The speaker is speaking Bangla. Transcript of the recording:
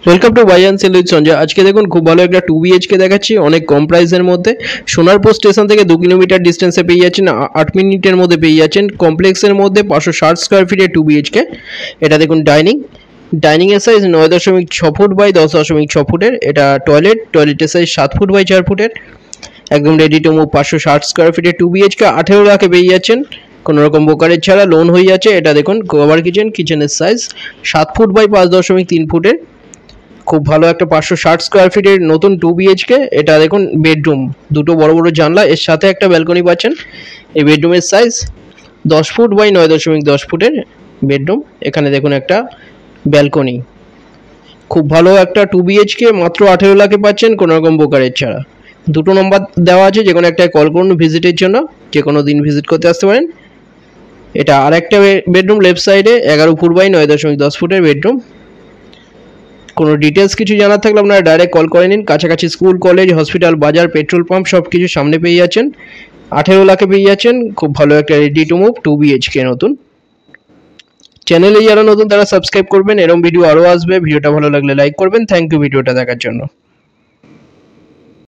Welcome to buy and sell with Sanjay. আজকে দেখুন খুব ভালো একটা 2BHK দেখাচ্ছি অনেক কম প্রাইসের মধ্যে। সোনারপুর স্টেশন থেকে 2 কিলোমিটার ডিস্টেন্সে পেয়ে যাচ্ছেন, 8 মিনিটের মধ্যে পেয়ে যাচ্ছেন। কমপ্লেক্সের মধ্যে 560 স্কোয়ার ফিটের 2BHK। এটা দেখুন ডাইনিংয়ের সাইজ 9.6 ফুট বাই 10.6 ফুটের। এটা টয়লেটের সাইজ 7 ফুট বাই 4 ফুটের। একদম রেডি টু মুভ 560 স্কোয়ার ফিটের 2BHK 18 লাখে পেয়ে যাচ্ছেন, কোনো রকম ব্রোকারেজ ছাড়া, লোন হয়ে যাচ্ছে। এটা দেখুন কভার কিচেনের সাইজ 7 ফুট বাই 5.3 ফুটের। খুব ভালো একটা 560 স্কোয়ার ফিটের নতুন 2BHK। এটা দেখুন বেডরুম, দুটো বড় বড় জানলা, এর সাথে একটা ব্যালকনি পাচ্ছেন। এই বেডরুমের সাইজ 10 ফুট বাই 9.10 ফুটের বেডরুম। এখানে দেখুন একটা ব্যালকনি। খুব ভালো একটা 2BHK মাত্র 18 লাখে পাচ্ছেন, কোনো রকম ব্রোকারেজ ছাড়া। দুটো নম্বর দেওয়া আছে, যে কোনো একটাই কল করুন ভিজিটের জন্য, যে কোনো দিন ভিজিট করতে আসতে পারেন। এটা আর একটা বেডরুম লেফট সাইডে 11 ফুট বাই 9.10 ফুটের বেডরুম। কোনো ডিটেলস কিছু জানার থাকলে আপনারা ডাইরেক্ট কল করে নিন। কাছাকাছি স্কুল, কলেজ, হসপিটাল, বাজার, পেট্রোল পাম্প সব কিছু সামনে পেয়ে যাচ্ছেন। 18 লাখে পেয়ে যাচ্ছেন খুব ভালো একটা রেডি টু মুভ 2BHK নতুন। চ্যানেলে যারা নতুন তারা সাবস্ক্রাইব করবেন, এরকম ভিডিও আরও আসবে। ভিডিওটা ভালো লাগলে লাইক করবেন। থ্যাংক ইউ ভিডিওটা দেখার জন্য।